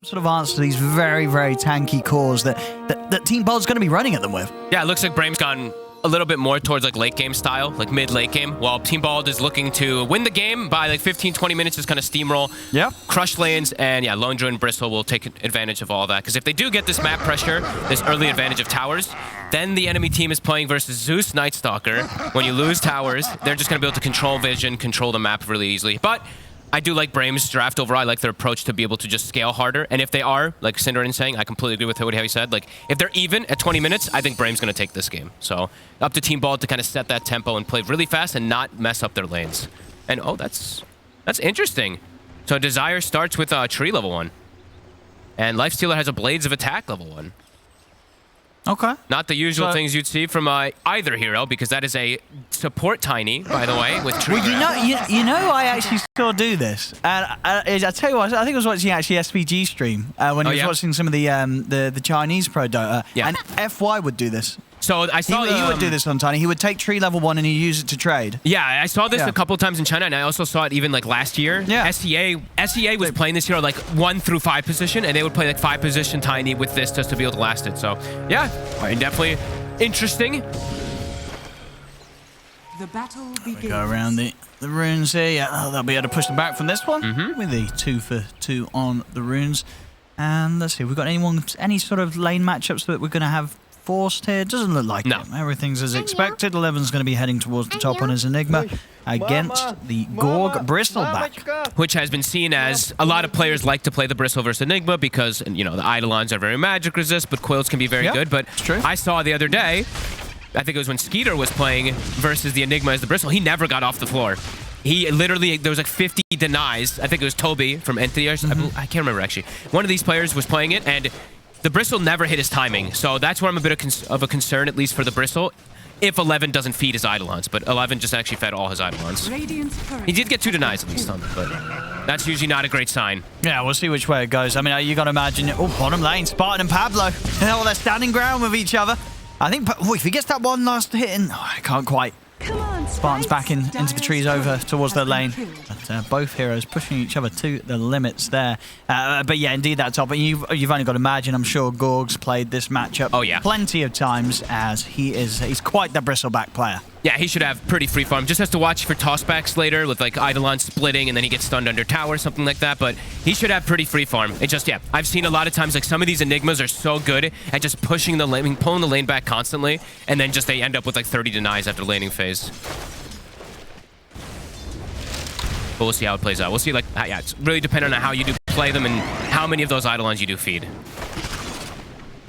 sort of answer to these very, very tanky cores that Team Bold's going to be running at them with. Yeah, it looks like Brame's gone a little bit more towards like late game style, like mid-late game, while Team Bald is looking to win the game by like 15-20 minutes, just kind of steamroll, crush lanes, and yeah, Lone Druid and Bristle will take advantage of all that. Because if they do get this map pressure, this early advantage of towers, then the enemy team is playing versus Zeus Night Stalker. When you lose towers, they're just going to be able to control vision, control the map really easily. But I do like Brame's draft overall. I like their approach to be able to just scale harder. And if they are, like Cinderin saying, I completely agree with what he said. Like, if they're even at 20 minutes, I think Brame's going to take this game. So, up to Team Bald to kind of set that tempo and play really fast and not mess up their lanes. And, oh, that's interesting. So, Desire starts with Tree level 1. And Lifestealer has a Blades of Attack level 1. Okay. Not the usual things you'd see from either hero, because that is a support Tiny, by the way, with Tree. Well, you know, I actually still do this, and I tell you what, I think I was watching actually SVG stream when he was watching some of the Chinese pro Dota, and FY would do this. So I saw he would do this on Tiny. He would take Tree level 1 and he'd use it to trade. Yeah, I saw this a couple times in China, and I also saw it even like last year. Yeah. SEA was playing this hero like 1 through 5 position, and they would play like 5 position Tiny with this just to be able to last it. So yeah, definitely interesting. The battle begins. We go around the runes here. Yeah, they'll be able to push them back from this one with the 2 for 2 on the runes. And let's see, we've got any sort of lane matchups that we're going to have forced here? Doesn't look like it. Everything's as expected. 11's going to be heading towards the top on his Enigma against the Gorg Bristleback, which has been seen as a lot of players like to play the Bristle versus Enigma because, you know, the Eidolons are very magic resist, but Quills can be very good. But I saw the other day, I think it was when Skeeter was playing versus the Enigma as the Bristle, he never got off the floor. He literally, there was like 50 denies. I think it was Toby from Entity. I can't remember actually. One of these players was playing it, and the Bristle never hit his timing, so that's where I'm a bit of a concern, at least for the Bristle, if 11 doesn't feed his Eidolons, but 11 just actually fed all his Eidolons. He did get 2 denies at least on it, but that's usually not a great sign. Yeah, we'll see which way it goes. I mean, you got to imagine, bottom lane, Spartan and Pablo, they're standing ground with each other. I think, if he gets that one last hit in, I can't quite. Spartan's back into the trees over towards their lane. But both heroes pushing each other to the limits there. But yeah, indeed, that top. You've only got to imagine, I'm sure Gorg's played this matchup plenty of times, as he's quite the Bristleback player. Yeah, he should have pretty free farm. Just has to watch for tossbacks later with like Eidolon splitting and then he gets stunned under tower, something like that. But he should have pretty free farm. It just, I've seen a lot of times like some of these Enigmas are so good at just pushing the lane, pulling the lane back constantly, and then just they end up with like 30 denies after laning phase. But we'll see how it plays out. We'll see, like, it's really dependent on how you do play them and how many of those Eidolons you do feed.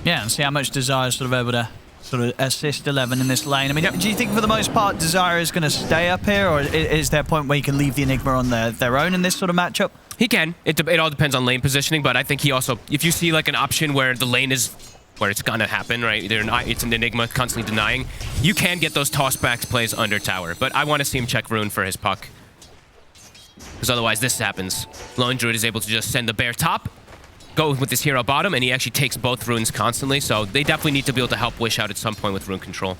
Yeah, and see how much Desire is sort of able to sort of assist 11 in this lane. I mean, do you think for the most part Desire is going to stay up here, or is there a point where you can leave the Enigma on their own in this sort of matchup? He can. It all depends on lane positioning, but I think he also, if you see like an option where the lane is where it's gonna happen, right? It's an Enigma constantly denying, you can get those tossbacks plays under tower, but I want to see him check Rune for his puck. Because otherwise this happens. Lone Druid is able to just send the bear top, go with this hero bottom, and he actually takes both runes constantly, so they definitely need to be able to help Wish out at some point with rune control.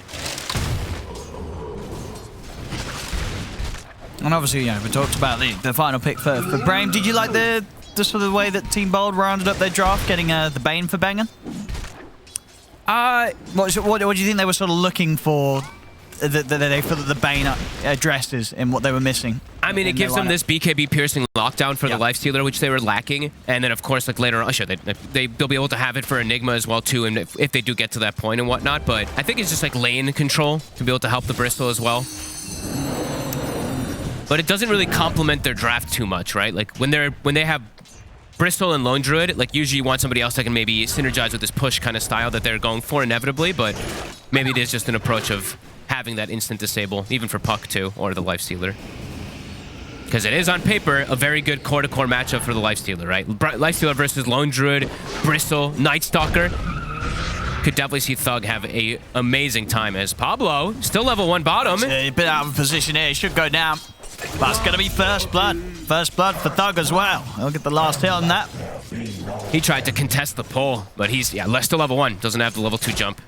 And obviously, we talked about the final pick for Brame. Did you like the sort of way that Team Bold rounded up their draft, getting the Bane for Bengen? What do you think they were sort of looking for? That they feel that the Bane addresses in what they were missing. I mean, it gives them this BKB piercing lockdown for the Lifestealer, which they were lacking, and then of course, like later on, sure, they'll be able to have it for Enigma as well too, and if they do get to that point and whatnot. But I think it's just like lane control to be able to help the Bristle as well. But it doesn't really complement their draft too much, right? Like when they have Bristle and Lone Druid, like usually you want somebody else that can maybe synergize with this push kind of style that they're going for inevitably, but maybe it is just an approach of having that instant disable, even for Puck too, or the Lifestealer. Because it is, on paper, a very good core-to-core matchup for the Lifestealer, right? Lifestealer versus Lone Druid, Bristle, Night Stalker. Could definitely see Thug have a amazing time as Pablo, still level 1 bottom. A bit out of position here, he should go down. That's going to be first blood. First blood for Thug as well. He'll get the last hit on that. He tried to contest the pull, but he's, still level 1. Doesn't have the level 2 jump.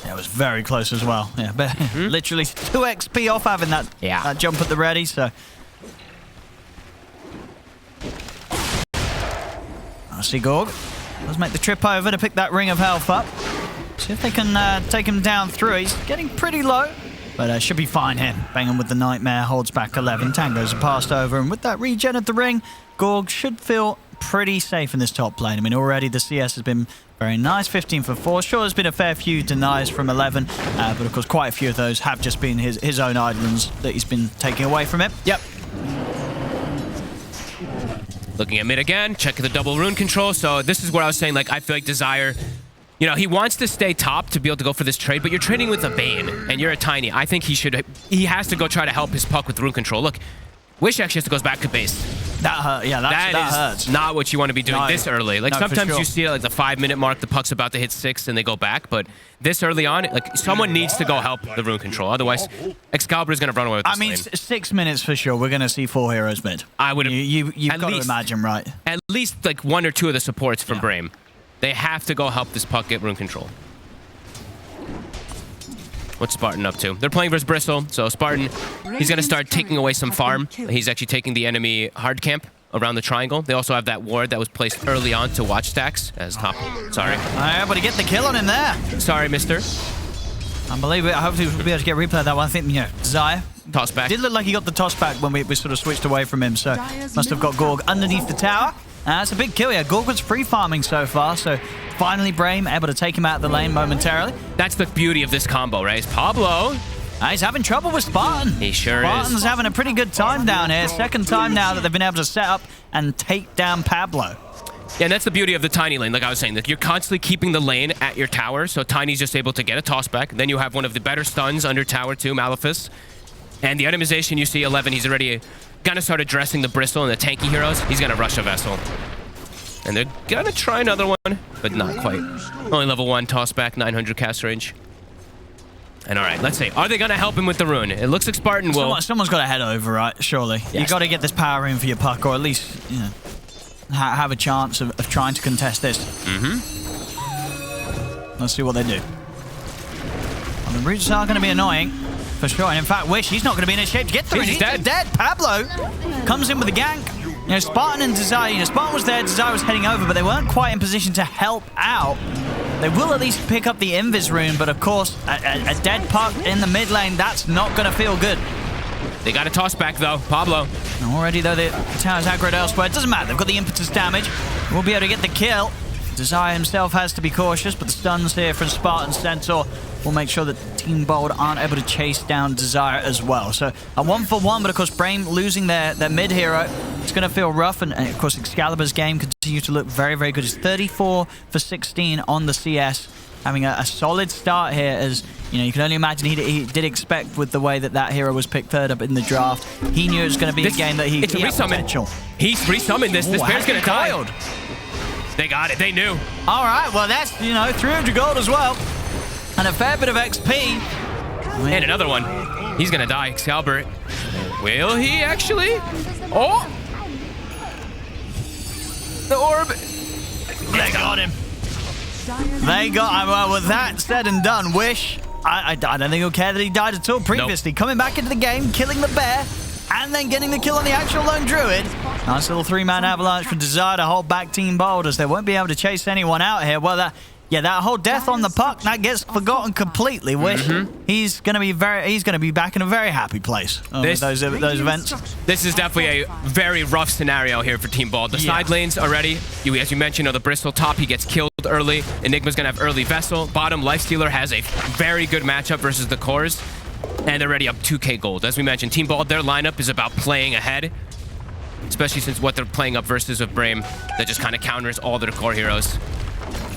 Yeah, it was very close as well. Yeah, but literally 2 XP off having that jump at the ready, so. I see Gorg. Let's make the trip over to pick that ring of health up. See if they can take him down through. He's getting pretty low, but should be fine here. Banging with the Nightmare, holds back 11. Tangos are passed over, and with that regen at the ring, Gorg should feel pretty safe in this top lane. I mean, already the CS has been very nice, 15 for 4. Sure, there's been a fair few denies from 11, but of course, quite a few of those have just been his own islands that he's been taking away from him. Yep. Looking at mid again, checking the double rune control. So this is where I was saying, like, I feel like Desire, you know, he wants to stay top to be able to go for this trade, but you're trading with a Bane, and you're a Tiny. I think he has to go try to help his puck with rune control. Look, Wish actually has to go back to base. That hurt. Yeah, that hurts. Not what you want to be doing this early. Like, sometimes you see it like the 5-minute mark, the puck's about to hit 6 and they go back, but this early on, like, someone needs to go help the rune control. Otherwise, Excalibur is going to run away with this lane. 6 minutes for sure. We're going to see 4 heroes mid. I would. You've got to imagine, right? At least like 1 or 2 of the supports from Brame. They have to go help this puck get rune control. What's Spartan up to? They're playing versus Bristle, so Spartan, he's going to start taking away some farm. He's actually taking the enemy hard camp around the triangle. They also have that ward that was placed early on to watch stacks as top. Sorry. But he get the kill on him there. Sorry, mister. Unbelievable. Hopefully we'll be able to get replay of that one. I think, you know, Zaya. Toss back. Did look like he got the toss back when we sort of switched away from him, so must have got Gorg underneath the tower. That's a big kill here. Gorg was free farming so far, so finally Brame able to take him out of the lane momentarily. That's the beauty of this combo, right? It's Pablo. He's having trouble with Spartan. He sure Spartan's having a pretty good time down here. Second time now that they've been able to set up and take down Pablo. Yeah, and that's the beauty of the Tiny lane, like I was saying. That you're constantly keeping the lane at your tower, so Tiny's just able to get a toss back. Then you have one of the better stuns under tower too, Maleficus. And the itemization, you see 11, he's already gonna start addressing the Bristle and the tanky heroes. He's gonna rush a Vessel. And they're gonna try another one, but not quite. Only level 1, toss back, 900 cast range. And all right, let's see. Are they gonna help him with the rune? It looks like Spartan will. Someone's got to head over, right? Surely. Yes. You got to get this power in for your puck, or at least, you know, have a chance of trying to contest this. Let's see what they do. Well, the roots are going to be annoying. For sure, and in fact, Wish, he's not going to be in a shape to get through. He's dead. Pablo comes in with the gank. You know, Spartan and Desire, you know, Spartan was there, Desire was heading over, but they weren't quite in position to help out. They will at least pick up the Invis rune, but of course, a dead puck in the mid lane, that's not going to feel good. They got a toss back, though. Pablo. Already, though, the tower's aggroed elsewhere. It doesn't matter. They've got the impetus damage. We'll be able to get the kill. Desire himself has to be cautious, but the stuns here from Spartan Centaur will make sure that Team Bold aren't able to chase down Desire as well. So a 1-for-1, but of course Brame losing their mid hero. It's going to feel rough, and of course Excalibur's game continues to look very, very good. It's 34 for 16 on the CS, having a solid start here. As you know, you can only imagine he did expect with the way that hero was picked third up in the draft. He knew it was going to be a game that he had potential. He's resummoned this. This pair's going to die. They got it. They knew. All right. Well, that's, you know, 300 gold as well. And a fair bit of XP. And another one. He's going to die. Excalibur. Will he actually? Oh! The orb. They got him. They got him. Well, with that said and done, Wish, I don't think he'll care that he died at all previously. Nope. Coming back into the game, killing the bear, and then getting the kill on the actual lone druid. Nice little 3-man avalanche for Desire to hold back Team Bold, as they won't be able to chase anyone out here. Well, that whole death on the puck, that gets forgotten completely. Wish he's going to be back in a very happy place with those events. This is definitely a very rough scenario here for Team Bold. The side lanes already, as you mentioned, the Bristol top, he gets killed early. Enigma's going to have early Vessel. Bottom, Lifestealer has a very good matchup versus the cores. And they're already up 2k gold. As we mentioned, Team Bold, their lineup is about playing ahead. Especially since what they're playing up versus with Brame, that just kind of counters all their core heroes.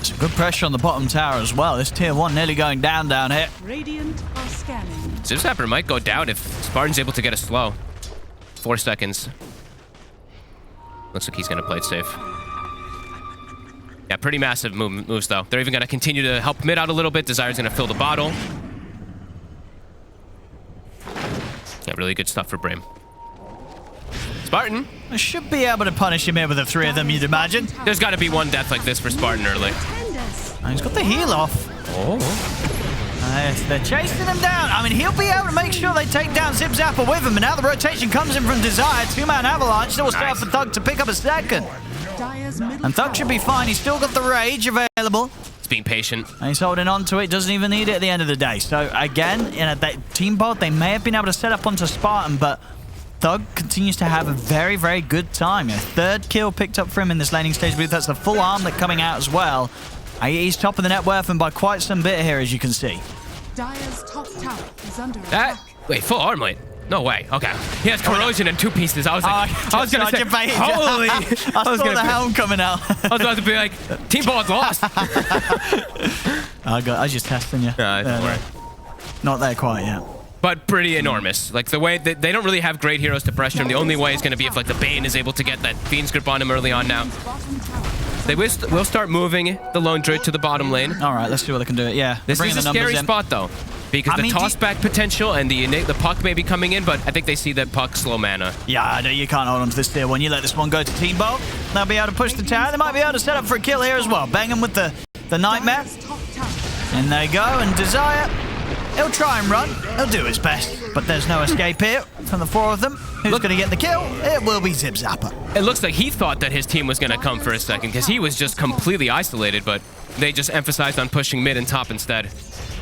Some good pressure on the bottom tower as well. This tier 1 nearly going down here. Radiant are scanning. Zipzapper might go down if Spartan's able to get a slow. 4 seconds. Looks like he's going to play it safe. Yeah, pretty massive moves, though. They're even going to continue to help mid out a little bit. Desire's going to fill the bottle. Yeah, really good stuff for Brame. Spartan. I should be able to punish him here with the 3 of them, you'd imagine. There's got to be one death like this for Spartan early. And he's got the heal off. Oh. They're chasing him down. I mean, he'll be able to make sure they take down Zipzapper with him. And now the rotation comes in from Desire. 2-man avalanche. Still stay up for Thug to pick up a second. And Thug should be fine. He's still got the rage available. He's being patient. And he's holding on to it. Doesn't even need it at the end of the day. So again, that team bolt, they may have been able to set up onto Spartan, but Thug continues to have a very, very good time. A third kill picked up for him in this laning stage. I believe that's the full armlet coming out as well. He's top of the net worth and by quite some bit here, as you can see. Dire's top tower is under attack. Wait, full armlet? No way. Okay. He has corrosion in 2 pieces. I was like, I was going to say, debated. holy. I saw the helm coming out. I was about to be like, Team Ball's lost. I was just testing you. Not there quite yet. But pretty enormous. Like the way that they don't really have great heroes to pressure him. The only way is going to be if like the Bane is able to get that Fiend's grip on him early on now. They will start moving the Lone Druid to the bottom lane. All right, let's see what they can do. Yeah. This is a scary spot though. Because the toss-back potential and the puck may be coming in, but I think they see that puck slow mana. Yeah, I know you can't hold on to this tier one. You let this one go to Team Bolt, they'll be able to push the tower. They might be able to set up for a kill here as well. Bang him with the Nightmare. In they go, and Desire, he'll try and run. He'll do his best. But there's no escape here from the 4 of them. Who's going to get the kill? It will be Zip Zapper. It looks like he thought that his team was going to come for a second, because he was just completely isolated, but they just emphasized on pushing mid and top instead.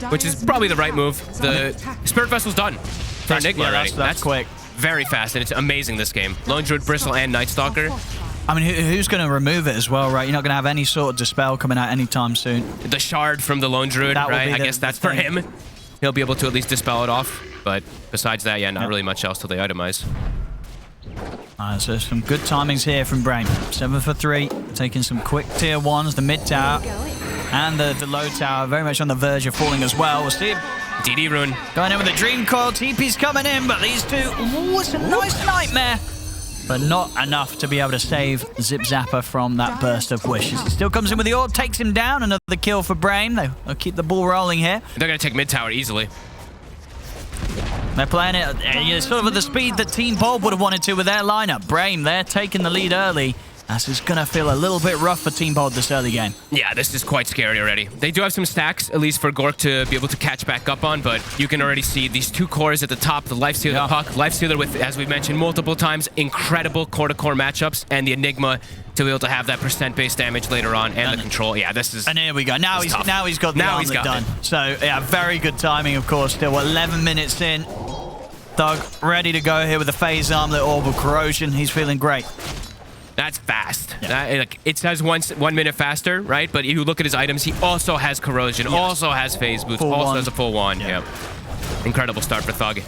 Which is probably the right move. The Spirit Vessel's done for Enigma already. That's quick. Very fast, and it's amazing this game. Lone Druid, Bristle, and Night Stalker. I mean, who's going to remove it as well, right? You're not going to have any sort of Dispel coming out anytime soon. The Shard from the Lone Druid, right? I guess that's for him. He'll be able to at least Dispel it off. But besides that, yeah, not really much else till they itemize. So some good timings here from Brame. 7 for 3, taking some quick tier 1s, the mid tower. And the low tower very much on the verge of falling as well. We'll see. DD Rune. Going in with a Dream Coil. TP's coming in, but these two... Ooh, it's a nice Nightmare. But not enough to be able to save Zip Zapper from that burst of wishes. He still comes in with the orb, takes him down. Another kill for Brame. They'll keep the ball rolling here. They're going to take mid tower easily. They're playing it sort of at the speed that Team Bold would have wanted to with their lineup. Brame, they're taking the lead early. This is going to feel a little bit rough for Team Bold this early game. Yeah, this is quite scary already. They do have some stacks, at least for Gork to be able to catch back up on, but you can already see these 2 cores at the top, the Lifestealer puck, Lifestealer with, as we've mentioned multiple times, incredible core-to-core matchups, and the Enigma to be able to have that percent-based damage later on, and the control. Yeah, this is... And here we go. Now he's got the armlet done. So, yeah, very good timing, of course. Still 11 minutes in. Thug ready to go here with the Phase Armlet Orb Corrosion. He's feeling great. That's fast. Yeah. It says 1 minute faster, right? But if you look at his items, he also has Corrosion, also has Phase Boost, also has a full wand. Yeah. Incredible start for Thug.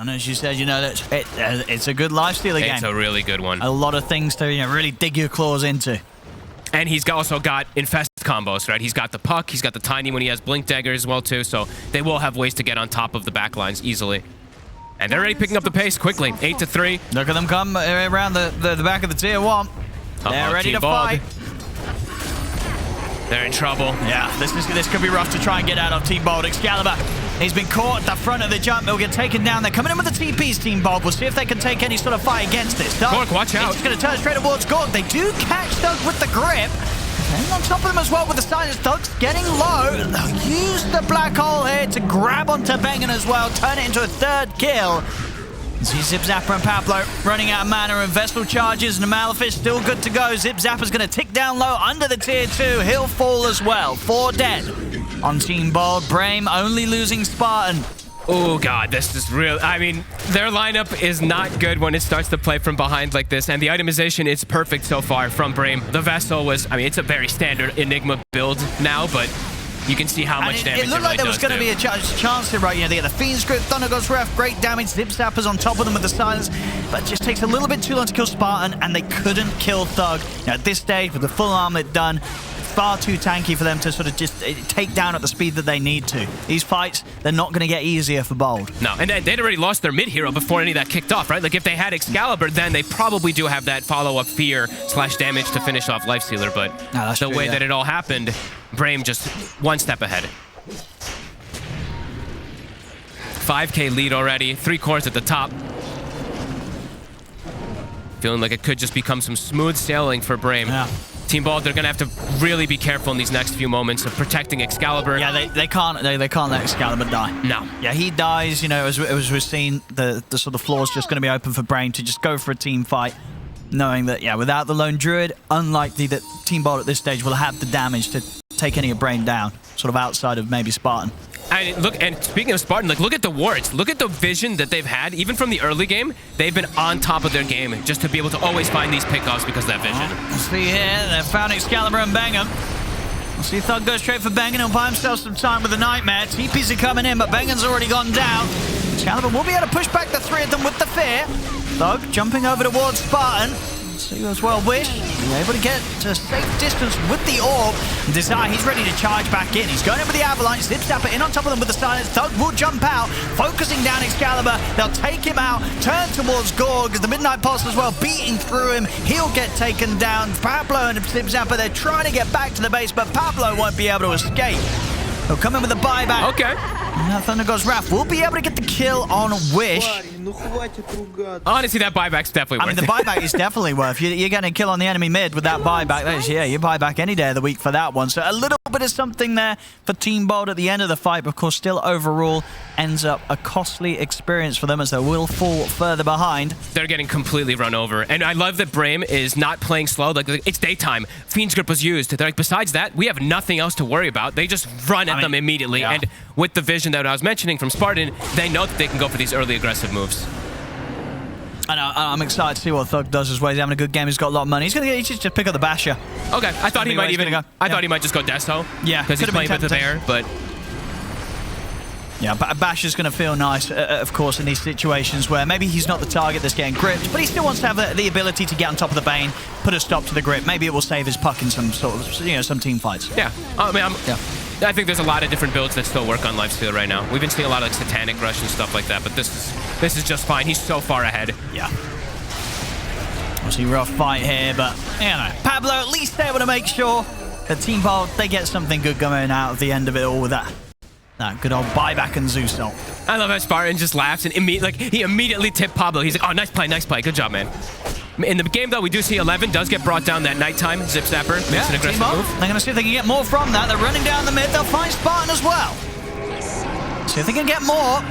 And as you said, it's a good lifestealer game. It's a really good one. A lot of things to really dig your claws into. And he's also got Infest combos, right? He's got the puck, he's got the Tiny when he has Blink Dagger as well, too. So they will have ways to get on top of the backlines easily. And they're already picking up the pace quickly. 8 to 3. Look at them come around the back of the tier 1. They're ready to fight. They're in trouble. Yeah, this could be rough to try and get out of Team Bold. Excalibur, he's been caught at the front of the jump. He'll get taken down. They're coming in with the TPs, Team Bold. We'll see if they can take any sort of fight against this. Gork, watch out. He's going to turn straight towards Gork. They do catch Thug with the grip. And on top of them as well with the silence. Thug's getting low. They'll use the black hole here to grab onto Bengen as well. Turn it into a 3rd kill. See Zip Zapper and Pablo running out of mana and Vessel charges, and the Malefice still good to go. Zip Zapper's going to tick down low under the tier 2. He'll fall as well. 4 dead on Team Bold. Brame only losing Spartan. Oh, God, this is real. I mean, their lineup is not good when it starts to play from behind like this, and the itemization is perfect so far from Brame. The Vessel was, I mean, it's a very standard Enigma build now, but you can see how much damage it looked like there was going to be a chance here, right? They get the Fiend's Grip, Thunder God's Wrath, great damage. Zip Zapper's on top of them with the silence, but it just takes a little bit too long to kill Spartan, and they couldn't kill Thug. At this stage, with the full armlet done, far too tanky for them to sort of just take down at the speed that they need to. These fights, they're not going to get easier for Bold. No, and they'd already lost their mid-hero before any of that kicked off, right? Like, if they had Excalibur, then they probably do have that follow-up fear/damage to finish off Lifestealer, but the way that it all happened, Brame just 1 step ahead. 5K lead already, 3 cores at the top. Feeling like it could just become some smooth sailing for Brame. Yeah. Team Bald, they're going to have to really be careful in these next few moments of protecting Excalibur. Yeah, they can't let Excalibur die. No. Yeah, he dies, you know, as we've seen, the sort of floor's just going to be open for Brame to just go for a team fight, knowing that, yeah, without the lone druid, unlikely that Team Bald at this stage will have the damage to take any of Brame down, sort of outside of maybe Spartan. And look, and speaking of Spartan, like, look at the wards. Look at the vision that they've had. Even from the early game, they've been on top of their game just to be able to always find these pickoffs because of that vision. Let's see here. They've found Excalibur and Bengham. We'll see Thug goes straight for Bengham. He'll buy himself some time with the Nightmare. TPs are coming in, but Bengham's already gone down. Excalibur will be able to push back the three of them with the fear. Thug jumping over towards Spartan. See as well Wish. He's able to get to a safe distance with the orb. Desire, he's ready to charge back in. He's going in with the avalanche. Zipzapper in on top of them with the silence. Thug will jump out, focusing down Excalibur. They'll take him out, turn towards Gorg. The Midnight Pulse as well, beating through him. He'll get taken down. Pablo and Zipzapper, they're trying to get back to the base, but Pablo won't be able to escape. He'll come in with a buyback. Okay. Now Thunder God's Wrath will be able to get the kill on Wish. Honestly, that buyback's definitely worth it. I mean, the buyback is definitely worth. You're getting a kill on the enemy mid with that buyback. That is, yeah, you buy back any day of the week for that one. So a little bit of something there for Team Bold at the end of the fight. But of course, still overall ends up a costly experience for them as they will fall further behind. They're getting completely run over. And I love that Brame is not playing slow. Like, it's daytime. Fiend's Grip was used. They're like, besides that, we have nothing else to worry about. They just run at them immediately. Yeah. And with the vision that I was mentioning from Spartan, they know that they can go for these early aggressive moves. I know, I'm excited to see what Thug does as well. He's having a good game. He's got a lot of money. He's going to just pick up the Basher. Okay, I thought he might even go. I thought he might just go Deso. Yeah, because he's playing with the bear, but yeah, Basher's going to feel nice, of course, in these situations where maybe he's not the target that's getting gripped, but he still wants to have the ability to get on top of the Bane, put a stop to the grip. Maybe it will save his puck in some sort of, you know, some team fights. Yeah, I mean, I think there's a lot of different builds that still work on Lifesteal right now. We've been seeing a lot of like Satanic Rush and stuff like that, but this is just fine. He's so far ahead. Yeah. Obviously, rough fight here, but, you know, Pablo at least able to make sure that Team Bold, they get something good coming out of the end of it all with that good old buyback and Zeus ult. I love how Spartan just laughs and he immediately tipped Pablo. He's like, oh, nice play, good job, man. In the game, though, we do see 11 does get brought down that nighttime. Zip Zapper makes an aggressive move. They're going to see if they can get more from that. They're running down the mid. They'll find Spartan as well. See if they can get more.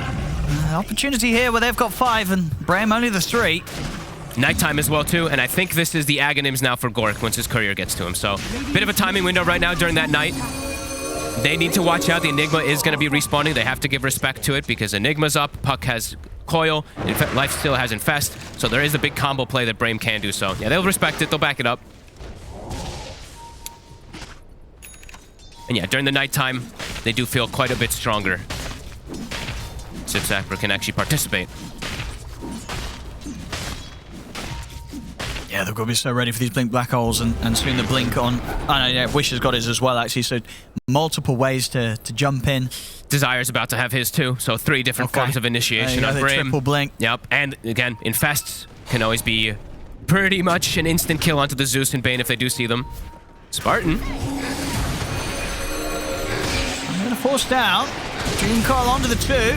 Opportunity here where they've got 5 and Brame only the 3. Nighttime as well, too, and I think this is the Aghanims now for Gork once his courier gets to him. So, bit of a timing window right now during that night. They need to watch out. The Enigma is going to be respawning. They have to give respect to it because Enigma's up, Puck has Coil, Lifesteal has Infest, so there is a big combo play that Brame can do. So, yeah, they'll respect it. They'll back it up. And yeah, during the nighttime, they do feel quite a bit stronger. Zipzapper can actually participate. Yeah, they're going to be so ready for these blink black holes and soon the blink on. I know, yeah, Wish has got his as well, actually, so multiple ways to jump in. Desire's about to have his too, so 3 different forms of initiation on Brame. Triple blink. Yep, and again, Infests can always be pretty much an instant kill onto the Zeus and Bane if they do see them. Spartan. I'm going to force down. Dream Coil onto the 2.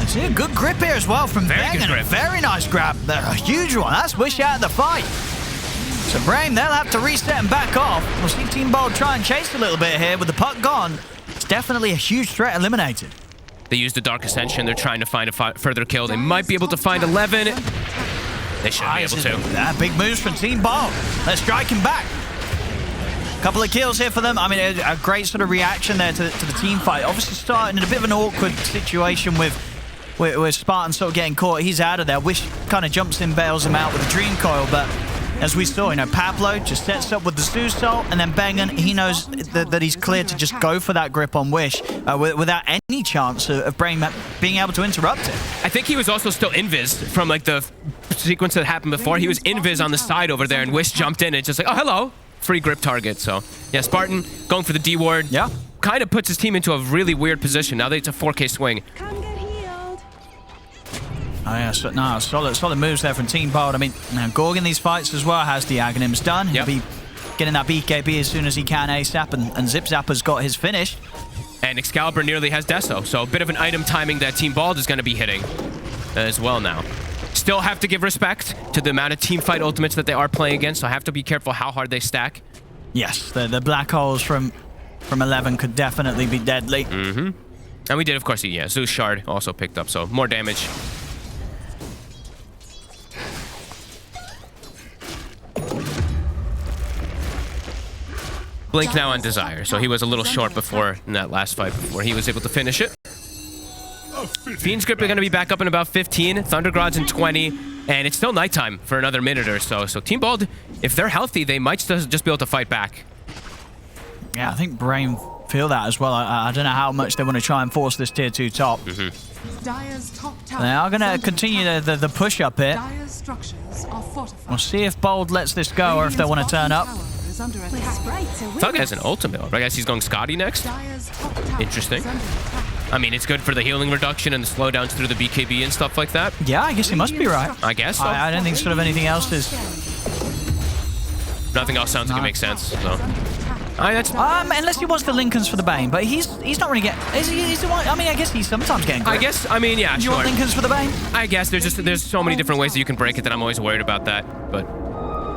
See a good grip here as well from Bengham. Very nice grab. A huge one. That's Wish out of the fight. So Brame, they'll have to reset and back off. We'll see Team Bold try and chase a little bit here with the puck gone. It's definitely a huge threat eliminated. They used the Dark Ascension. They're trying to find a further kill. They might be able to find 11. They should be able to. Big moves from Team Bold. Let's strike him back. Couple of kills here for them. I mean, a great sort of reaction there to the team fight. Obviously starting in a bit of an awkward situation with Spartan sort of getting caught. He's out of there. Wish kind of jumps in, bails him out with a Dream Coil, but as we saw, you know, Pablo just sets up with the Zeus ult, and then Bengham, he knows that he's clear to just go for that grip on Wish without any chance of Brame being able to interrupt it. I think he was also still invis from like the sequence that happened before. He was invis on the side over there, and Wish jumped in and just like, oh, hello. Free grip target. So, yeah, Spartan going for the D ward. Yeah. Kind of puts his team into a really weird position. Now that it's a 4K swing. Oh yeah, so, no, solid moves there from Team Bold. I mean, now Gorg in these fights as well has the Aghanims done. He'll be getting that BKB as soon as he can ASAP, and Zipzapper's got his finish. And Excalibur nearly has Deso, so a bit of an item timing that Team Bald is going to be hitting as well now. Still have to give respect to the amount of team fight ultimates that they are playing against, so I have to be careful how hard they stack. Yes, the black holes from 11 could definitely be deadly. Mm-hmm. And we did, of course, yeah, Zeus Shard also picked up, so more damage. Blink now on Desire, so he was a little short before in that last fight before he was able to finish it. Fiend's Grip are going to be back up in about 15, Thundergrod's in 20, and it's still nighttime for another minute or so. So Team Bald, if they're healthy, they might just be able to fight back. Yeah, I think Brame feel that as well. I don't know how much they want to try and force this tier 2 top. Mm-hmm. They are going to continue the push up here. We'll see if Bold lets this go or if they want to turn up. Thug has an ultimate. I guess he's going Scotty next. Interesting. I mean, it's good for the healing reduction and the slowdowns through the BKB and stuff like that. Yeah, I guess he must be right. I guess so. I don't think sort of anything else is... Nothing else sounds like it makes sense. So. Unless he wants the Lincolns for the Bane, but he's not really getting... He's the one, I mean, I guess he's sometimes getting grip. Yeah, Do you want Lincolns for the Bane? I guess there's so many different ways that you can break it that I'm always worried about that, but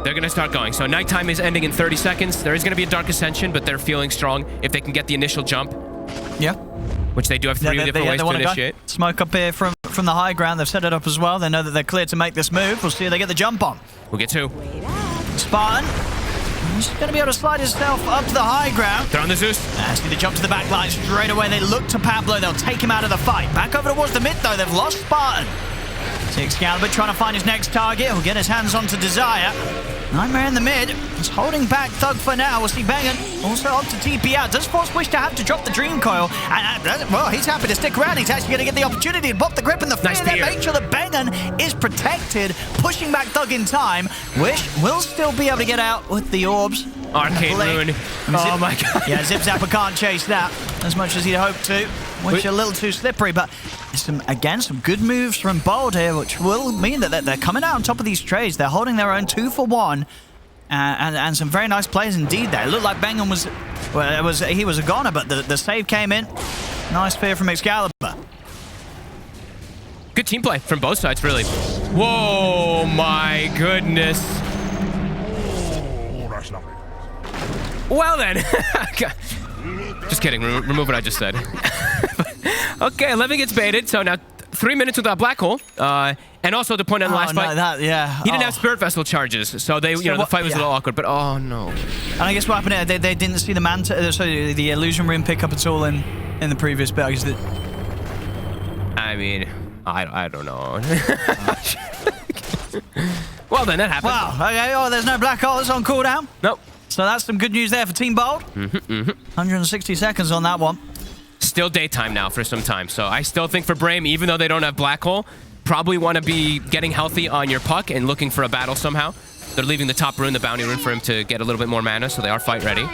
they're going to start going. So nighttime is ending in 30 seconds. There is going to be a Dark Ascension, but they're feeling strong if they can get the initial jump. Yeah. Which they do have three different ways to initiate. Smoke up here from the high ground. They've set it up as well. They know that they're clear to make this move. We'll see if they get the jump on. We'll get 2. Spartan. He's going to be able to slide himself up to the high ground. They're on the Zeus. See the jump to the back line straight away. They look to Pablo. They'll take him out of the fight. Back over towards the mid, though. They've lost Spartan. See Excalibur trying to find his next target. He'll get his hands onto Desire. Nightmare in the mid. He's holding back Thug for now. We'll see Bengen also up to TP out. Does Force wish to have to drop the Dream Coil? And, well, he's happy to stick around. He's actually going to get the opportunity to pop the grip in the fear. Make sure that Bengen is protected. Pushing back Thug in time. Wish will still be able to get out with the orbs. Arcane Moon. Oh my god. Yeah, Zip Zapper can't chase that as much as he'd hoped to. Which a little too slippery, but some good moves from Bold here, which will mean that they're coming out on top of these trades. They're holding their own 2 for 1, and some very nice plays indeed there. It looked like Bengen he was a goner, but the save came in. Nice fear from Excalibur. Good team play from both sides, really. Whoa, my goodness. Well then. Just kidding. Remove what I just said. Okay, 11 gets baited. So now 3 minutes without Black Hole. And also to point out the last fight. He didn't have Spirit Vessel charges. So they, the fight was a little awkward. But oh no. And I guess what happened there, they didn't see the Illusion Ring pick up at all in the previous bit. I mean, I don't know. Well then, that happened. Wow. Okay. Oh, there's no Black Hole. It's on cooldown. Nope. So that's some good news there for Team Bold. 160 seconds on that one. Still daytime now for some time. So I still think for Brame, even though they don't have Black Hole, probably want to be getting healthy on your puck and looking for a battle somehow. They're leaving the top rune, the bounty rune, for him to get a little bit more mana, so they are fight ready.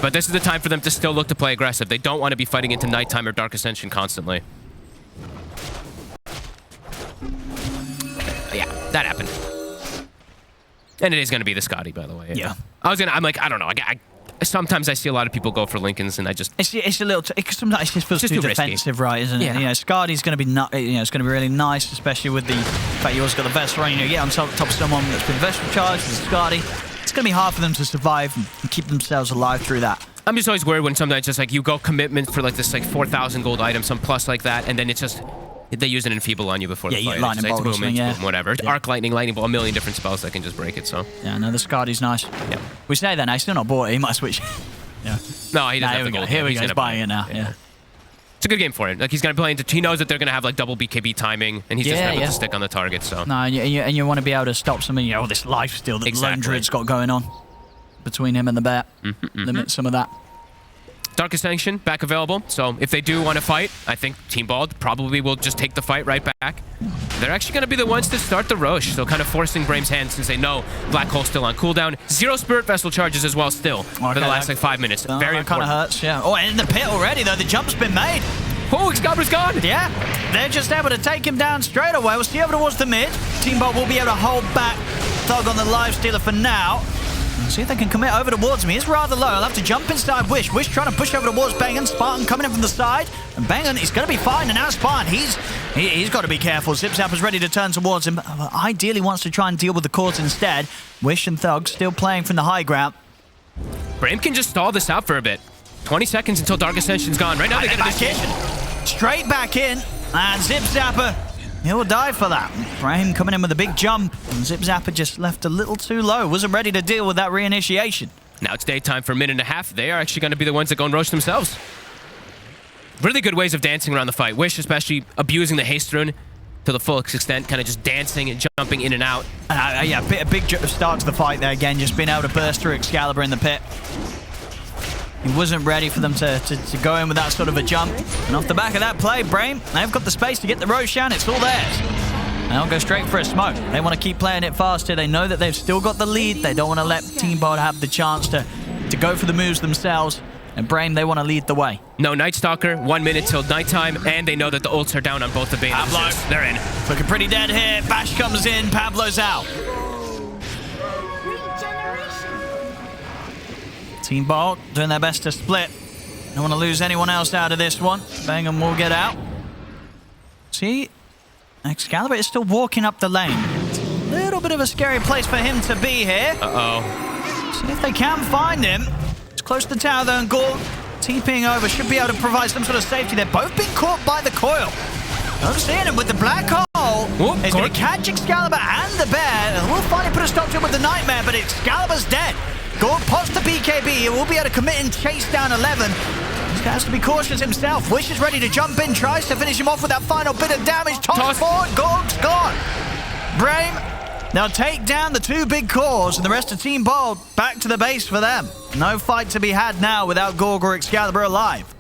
But this is the time for them to still look to play aggressive. They don't want to be fighting into nighttime or Dark Ascension constantly. Yeah, that happened. And it is going to be the Scotty, by the way. Yeah. I don't know. Sometimes I see a lot of people go for Lincolns, and I just... It's a little... sometimes it just feels too defensive, right, isn't it? Yeah. You know, Scotty's going to be... it's going to be really nice, especially with the fact you also got the Vestal Rain. On top of someone that's been Vestal charged with Scotty. It's going to be hard for them to survive and keep themselves alive through that. I'm just always worried when sometimes just like you go commitment for like this 4,000 gold item, some plus like that, and then it's just... They use an Enfeeble on you before the fight. Lightning Bolt or something, whatever. Yeah. Arc Lightning, Lightning Bolt, a million different spells that can just break it, so... Yeah, no, the Scotty's nice. Yeah. We say that now, he's still not bought it, he might switch. Yeah. No, he doesn't have the gold. Here we go, he's buying it now, yeah. It's a good game for him. Like, he's going to play into... He knows that they're going to have, like, double BKB timing, and he's just able to stick on the target, so... No, and you want to be able to stop some of, this lifesteal that Lone Druid's got going on between him and the Bear. Limit some of that. Dark Ascension, back available. So if they do want to fight, I think Team Bald probably will just take the fight right back. They're actually going to be the ones to start the Roche, so kind of forcing Brame's hand since they know Black Hole's still on cooldown. 0 Spirit Vessel charges as well still for the last 5 minutes. Very important. Kind of hurts, yeah. Oh, and in the pit already, though. The jump's been made. Oh, Excalibur's gone. Yeah, they're just able to take him down straight away. We'll see over towards the mid. Team Bald will be able to hold back Thug on the Lifestealer for now. See if they can commit over towards me. It's rather low. I'll have to jump inside Wish. Wish trying to push over towards Bengen. Spartan coming in from the side. And Bengen, he's going to be fine. And now Spartan, he's got to be careful. Zip Zapper's ready to turn towards him. But ideally wants to try and deal with the cords instead. Wish and Thug still playing from the high ground. Brame can just stall this out for a bit. 20 seconds until Dark Ascension's gone. Right now they get back in. Straight back in. And Zip Zapper, he'll die for that. Brame coming in with a big jump. And Zip Zapper just left a little too low. Wasn't ready to deal with that reinitiation. Now it's daytime for a minute and a half. They are actually going to be the ones that go and roast themselves. Really good ways of dancing around the fight. Wish especially abusing the haste rune to the full extent, kind of just dancing and jumping in and out. Yeah, a big start to the fight there again, just being able to burst through Excalibur in the pit. He wasn't ready for them to go in with that sort of a jump. And off the back of that play, Brame, they've got the space to get the Roshan. It's all theirs. They'll go straight for a smoke. They want to keep playing it faster. They know that they've still got the lead. They don't want to let Team Bold have the chance to go for the moves themselves. And Brame, they want to lead the way. No Night Stalker, 1 minute till nighttime, and they know that the ults are down on both the Bane and the Zeus. They're in. Looking pretty dead here. Bash comes in, Pablo's out. Team Bolt doing their best to split. Don't want to lose anyone else out of this one. Bingham will get out. See, Excalibur is still walking up the lane. It's a little bit of a scary place for him to be here. Uh-oh. See if they can find him. Close to the tower though, and Gorg TPing over should be able to provide some sort of safety. They're both being caught by the coil. I'm seeing him with the black hole. He's going to catch Excalibur and the bear. And we'll finally put a stop to him with the Nightmare, but Excalibur's dead. Gorg pops the BKB. He will be able to commit and chase down 11. He has to be cautious himself. Wish is ready to jump in, tries to finish him off with that final bit of damage. Toss forward, Gorg's gone. Brame, they'll take down the two big cores, and the rest of Team Bold back to the base for them. No fight to be had now without Gorg or Excalibur alive.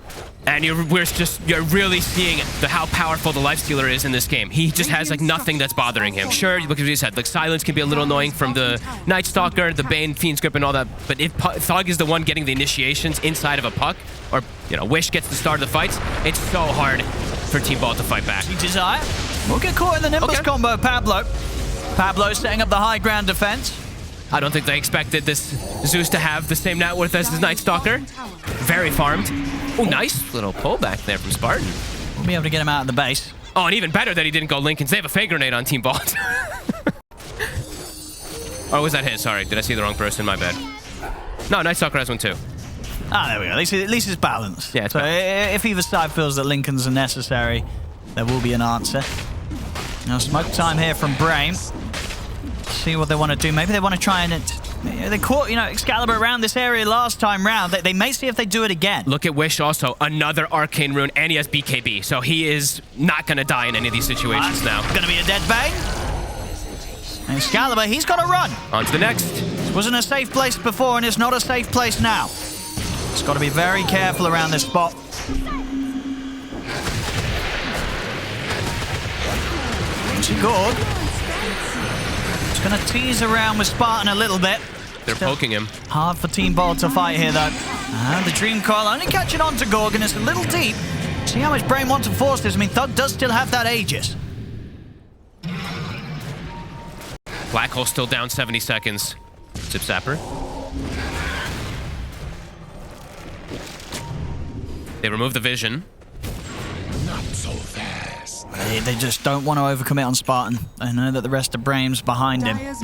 And you're really seeing how powerful the Lifestealer is in this game. He just has like nothing that's bothering him. Sure, look at what you said. Like silence can be a little annoying from the Night Stalker, the Bane, Fiend's Grip, and all that. But if Thug is the one getting the initiations inside of a puck, or Wish gets the start of the fights, it's so hard for Team Bold to fight back. Desire will get caught in the Nimbus combo. Pablo setting up the high ground defense. I don't think they expected this Zeus to have the same net worth as his Night Stalker. Very farmed. Oh, nice little pullback there from Spartan. We'll be able to get him out of the base. Oh, and even better that he didn't go Lincolns. They have a Fake Grenade on Team Bolt. Or was that his? Sorry, did I see the wrong person? My bad. No, Night Stalker has one too. Ah, there we go. At least it's balanced. Yeah, it's so if either side feels that Lincolns are necessary, there will be an answer. Now, smoke time here from Brame. See what they want to do. Maybe they want to try and... They caught, Excalibur around this area last time round. They may see if they do it again. Look at Wish also. Another Arcane Rune, and he has BKB. So he is not going to die in any of these situations now. Going to be a dead Bane. And Excalibur, he's got to run. On to the next. This wasn't a safe place before, and it's not a safe place now. It's got to be very careful around this spot. Gorg. Just going to tease around with Spartan a little bit. They're poking him. Hard for Team Bold to fight here, though. The Dream Coil only catching on to Gorg, and it's a little deep. See how much Brame wants to force this. I mean, Thug does still have that Aegis. Black Hole still down 70 seconds. Zip Zapper. They remove the vision. Not so fast. They just don't want to overcommit on Spartan. They know that the rest of Brame's behind him. And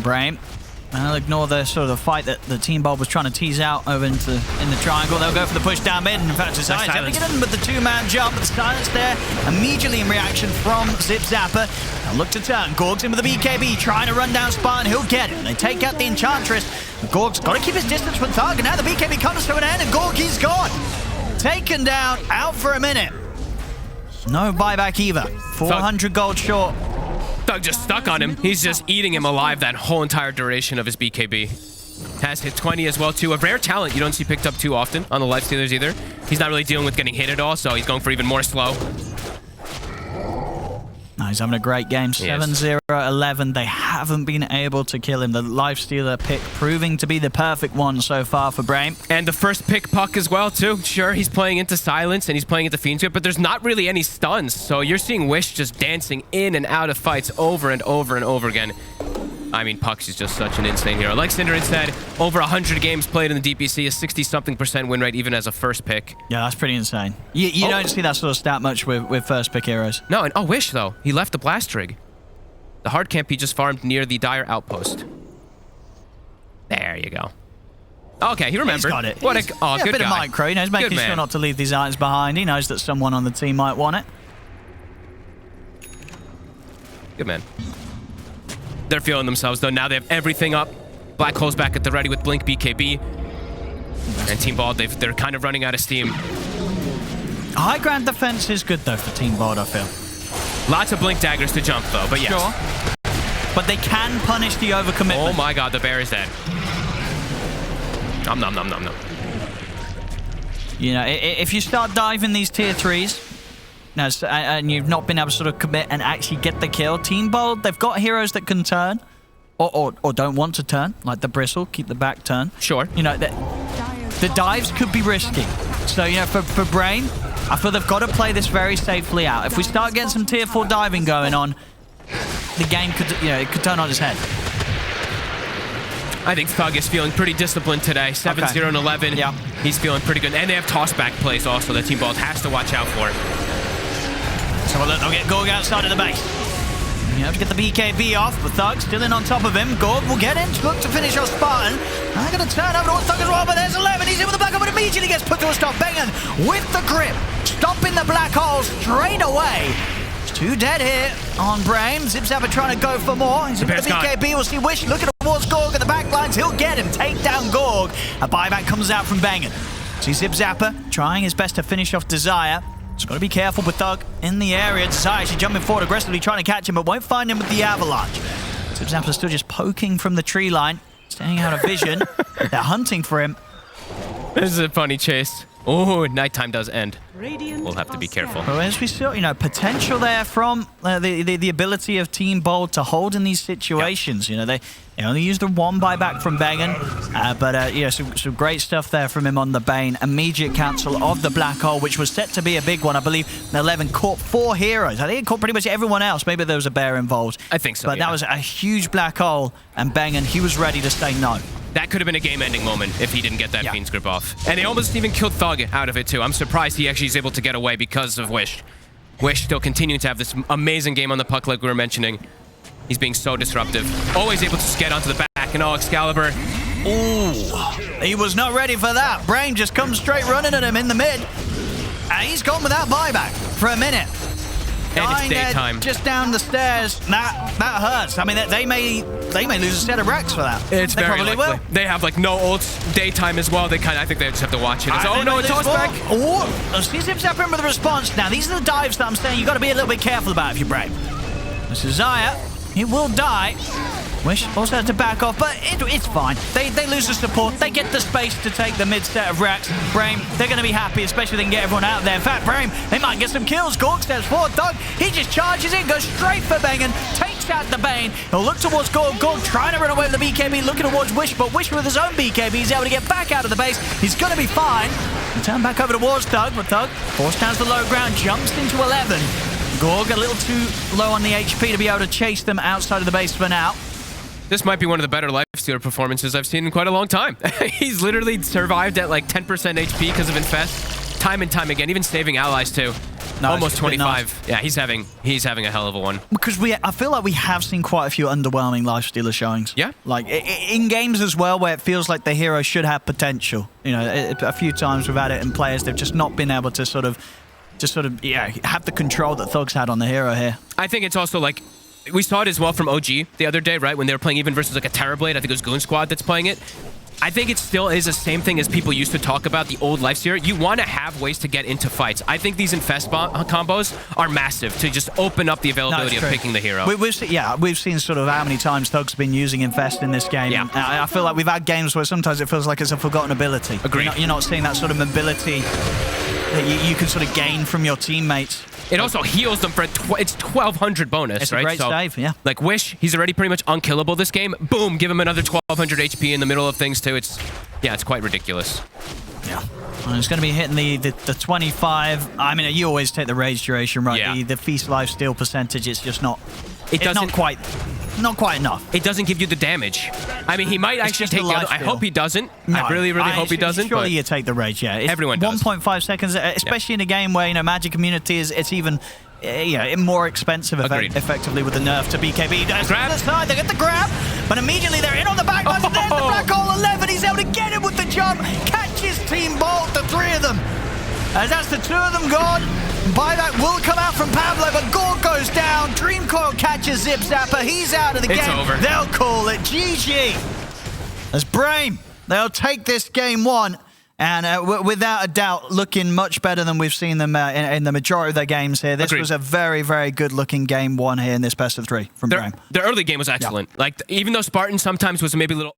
Brame, they'll ignore the sort of the fight that the Team Bold was trying to tease out over in the triangle. They'll go for the push down mid. In fact, it's nice to get in with the two-man jump. But the silence there immediately in reaction from Zip Zapper. They'll look to turn. Gorg's in with the BKB, trying to run down Spartan. He'll get it. They take out the Enchantress. Gorg's got to keep his distance from Thug. And now the BKB comes to an end, and Gorg, he's gone. Taken down, out for a minute. No buyback either. 400 gold short. Thug just stuck on him. He's just eating him alive that whole entire duration of his BKB. Has hit 20 as well, too. A rare talent you don't see picked up too often on the Lifestealers either. He's not really dealing with getting hit at all, so he's going for even more slow. No, he's having a great game. 7-0-11. They haven't been able to kill him. The Lifestealer pick proving to be the perfect one so far for Brame. And the first pick puck as well, too. Sure, he's playing into Silence and he's playing into Fiend's Grip, but there's not really any stuns. So you're seeing Wish just dancing in and out of fights over and over and over again. I mean, Pucks is just such an insane hero. Like Cinderin said, over 100 games played in the DPC, a 60-something% win rate even as a first pick. Yeah, that's pretty insane. You don't see that sort of stat much with first pick heroes. No, and Wish, though. He left the Blast Rig. The hard camp he just farmed near the Dire Outpost. There you go. Okay, he remembered. He's got it. What He's, a good bit guy. of micro. You know, he's making sure not to leave these items behind. He knows that someone on the team might want it. Good man. They're feeling themselves, though. Now they have everything up. Black Hole's back at the ready with Blink BKB. And Team Bald, they're kind of running out of steam. High ground defense is good, though, for Team Bald, I feel. Lots of Blink daggers to jump, though, but yes. Sure. But they can punish the overcommitment. Oh my god, the bear is dead. Nom nom nom nom nom. You know, if you start diving these tier 3s, and you've not been able to sort of commit and actually get the kill, Team Bold, they've got heroes that can turn, or don't want to turn, like the Bristle, keep the back turn. Sure. You know, the dives could be risky. So, you know, for Brame, I feel they've got to play this very safely out. If we start getting some tier 4 diving going on, the game could, you know, it could turn on its head. I think Thug is feeling pretty disciplined today. 7-0 and 11. Yeah. He's feeling pretty good. And they have toss-back plays also that Team Bald has to watch out for. So look, they'll get Gorg outside of the base. You have to get the BKB off, but Thug still in on top of him. Gorg will get in, look to finish off Spartan. I'm going to turn over towards Thug as well, but there's 11. He's in with the backup, but immediately gets put to a stop. Bengen with the grip, stopping the black hole straight away. It's 2 dead here on Brame. Zipzapper trying to go for more. He's in with the BKB. We'll see Wish looking towards Gorg at the back lines. He'll get him, take down Gorg. A buyback comes out from Bengen. See Zipzapper trying his best to finish off Desire. Just got to be careful with Thug in the area. Desire actually jumping forward aggressively, trying to catch him, but won't find him with the avalanche. Zipzapper still just poking from the tree line, staying out of vision. They're hunting for him. This is a funny chase. Oh, nighttime does end. We'll have to be careful. Well, as we saw, you know, potential there from the ability of Team Bold to hold in these situations. You know, they only used the 1 buyback from Bengen, but yeah, some great stuff there from him on the Bane. Immediate cancel of the black hole, which was set to be a big one. I believe 11 caught 4 heroes. I think it caught pretty much everyone else. Maybe there was a bear involved. I think so. But that was a huge black hole, and Bengen, he was ready to say no. That could have been a game-ending moment if he didn't get that Fiend's grip off. And they almost even killed Thug out of it, too. I'm surprised he actually is able to get away because of Wish. Wish still continuing to have this amazing game on the puck like we were mentioning. He's being so disruptive. Always able to get onto the back, and Excalibur. Ooh, he was not ready for that. Brame just comes straight running at him in the mid. And he's gone without buyback for a minute. And it's daytime. Just down the stairs. That hurts. I mean, they may lose a set of racks for that. It's they very probably likely. will. They have like no ults, daytime as well. I think they just have to watch it. Oh no, it's toss back. Oh, see Zipzapper in with a response. Now these are the dives that I'm saying you got to be a little bit careful about if you're Brave. This is Zaya. He will die. Wish also had to back off, but it's fine. They lose the support. They get the space to take the mid set of racks. Brame, they're going to be happy, especially if they can get everyone out there. In fact, Brame, they might get some kills. Gorg steps forward. Thug, he just charges in, goes straight for Bengen, takes out the Bane. He'll look towards Gorg. Gorg trying to run away with the BKB, looking towards Wish, but Wish with his own BKB, he's able to get back out of the base. He's going to be fine. He'll turn back over towards Thug, but Thug forced down to the low ground, jumps into 11. Gorg a little too low on the HP to be able to chase them outside of the base for now. This might be one of the better Lifestealer performances I've seen in quite a long time. He's literally survived at like 10% HP because of Infest, time and time again, even saving allies too. No, almost 25. Yeah, he's having a hell of a one. Because I feel like we have seen quite a few underwhelming Lifestealer showings. Yeah. Like in games as well, where it feels like the hero should have potential. You know, a few times we've had it in players, they've just not been able to have the control that Thug's had on the hero here. I think it's also like, we saw it as well from OG the other day, right? When they were playing even versus like a Terrorblade. I think it was Goon Squad that's playing it. I think it still is the same thing as people used to talk about, the old Lifestealer. You want to have ways to get into fights. I think these Infest combos are massive to just open up the availability of picking the hero. We've seen sort of how many times Thug's been using Infest in this game. Yeah. I feel like we've had games where sometimes it feels like it's a forgotten ability. Agreed. You're not seeing that sort of mobility that you can sort of gain from your teammates. It also heals them for it's 1200 bonus, it's right? It's a great save, yeah. Like Wish, he's already pretty much unkillable this game. Boom, give him another 1200 HP in the middle of things too. It's quite ridiculous. Yeah. Well, it's going to be hitting the 25. I mean, you always take the rage duration, right? Yeah. The feast lifesteal percentage, it's just not. It's not quite enough. It doesn't give you the damage. I mean, he might actually take the other. I hope he doesn't. No, I really hope he doesn't. Surely you take the rage, yeah. Everyone does. 1.5 seconds, especially in a game where, you know, Magic Community it's even more expensive effectively with the nerf to BKB. Grab. They get the grab, but immediately they're in on the back. There's the black hole 11. He's able to get him with the them. As that's the 2 of them gone. Buyback will come out from Pablo, but Gorg goes down. Dreamcoil catches Zip Zapper. He's out of the game. It's over. They'll call it GG. As Brame, they'll take this game 1. And without a doubt, looking much better than we've seen them in the majority of their games here. This was a very, very good-looking game 1 here in this best of 3 from Brame. The early game was excellent. Like, even though Spartan sometimes was maybe a little